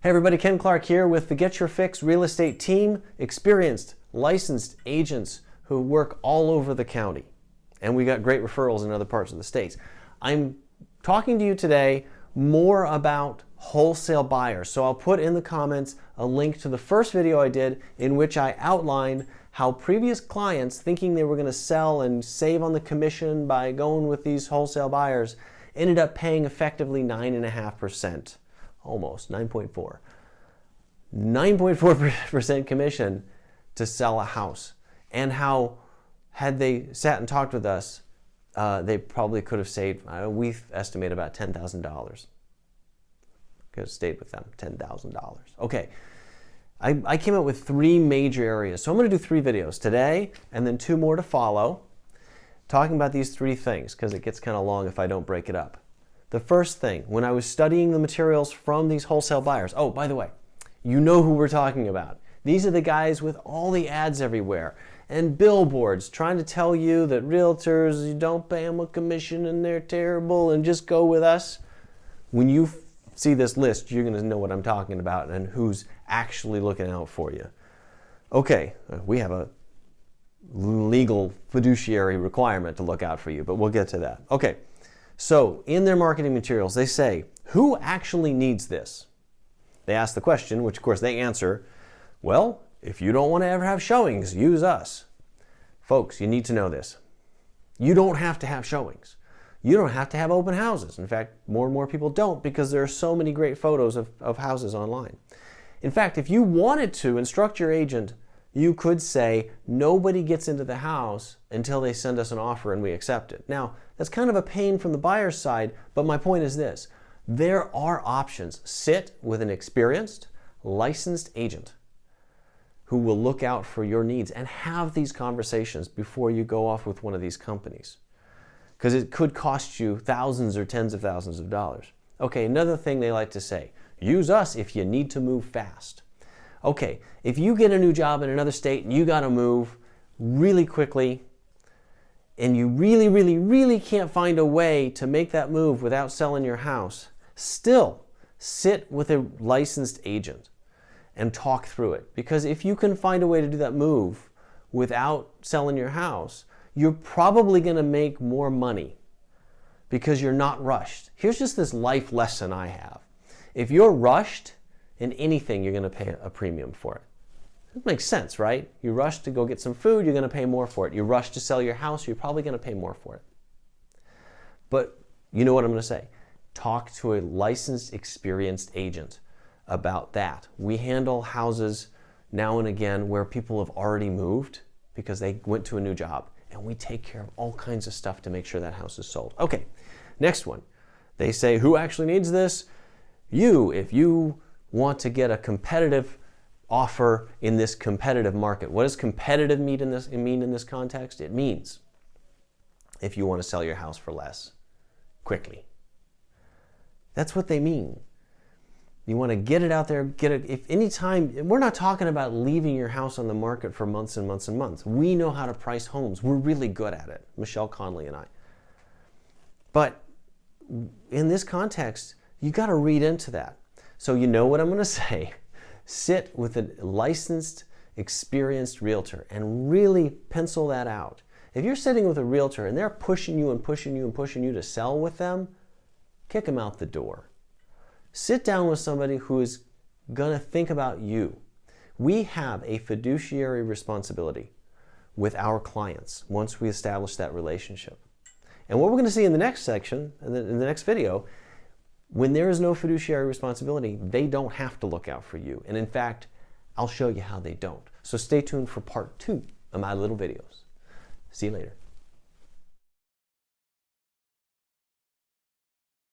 Hey everybody, Ken Clark here with the Get Your Fix real estate team, experienced, licensed agents who work all over the county. And we got great referrals in other parts of the states. I'm talking to you today more about wholesale buyers. So I'll put in the comments a link to the first video I did in which I outlined how previous clients thinking they were going to sell and save on the commission by going with these wholesale buyers ended up paying effectively 9.5%. Almost 9.4. 9.4% commission to sell a house. And how, had they sat and talked with us, they probably could have saved, we estimate about $10,000. Could have stayed with them, $10,000. Okay, I came up with three major areas. So I'm going to do 3 videos today and then 2 more to follow, talking about these 3 things because it gets kind of long if I don't break it up. The first thing, when I was studying the materials from these wholesale buyers, oh, by the way, you know who we're talking about. These are the guys with all the ads everywhere and billboards trying to tell you that realtors, you don't pay them a commission and they're terrible and just go with us. When you see this list, you're going to know what I'm talking about and who's actually looking out for you. Okay, we have a legal fiduciary requirement to look out for you, but we'll get to that. Okay. So in their marketing materials, they say, who actually needs this? They ask the question, which of course they answer, well, if you don't want to ever have showings, use us. Folks, you need to know this. You don't have to have showings. You don't have to have open houses. In fact, more and more people don't because there are so many great photos of houses online. In fact, if you wanted to instruct your agent, you could say, nobody gets into the house until they send us an offer and we accept it. Now, that's kind of a pain from the buyer's side, but my point is this. There are options. Sit with an experienced, licensed agent who will look out for your needs and have these conversations before you go off with one of these companies. Because it could cost you thousands or tens of thousands of dollars. Okay, another thing they like to say, use us if you need to move fast. Okay, if you get a new job in another state and you got to move really quickly and you really can't find a way to make that move without selling your house, still sit with a licensed agent and talk through it. Because if you can find a way to do that move without selling your house, you're probably going to make more money because you're not rushed. Here's just this life lesson I have. If you're rushed in anything, you're going to pay a premium for it. It makes sense, right? You rush to go get some food, you're going to pay more for it. You rush to sell your house, you're probably going to pay more for it. But you know what I'm going to say? Talk to a licensed, experienced agent about that. We handle houses now and again where people have already moved because they went to a new job, and we take care of all kinds of stuff to make sure that house is sold. Okay, next one. They say, who actually needs this? You, if you want to get a competitive offer in this competitive market. What does competitive mean in this context? It means if you want to sell your house for less quickly. That's what they mean. You want to get it out there, get it. If anytime, we're not talking about leaving your house on the market for months and months and months. We know how to price homes. We're really good at it, Michelle Conley and I. But in this context, you got to read into that. So you know what I'm going to say. Sit with a licensed, experienced realtor and really pencil that out. If you're sitting with a realtor and they're pushing you and pushing you and pushing you to sell with them, kick them out the door. Sit down with somebody who is going to think about you. We have a fiduciary responsibility with our clients once we establish that relationship. And what we're going to see in the next section, in the next video, when there is no fiduciary responsibility, they don't have to look out for you. And in fact, I'll show you how they don't. So stay tuned for part 2 of my little videos. See you later.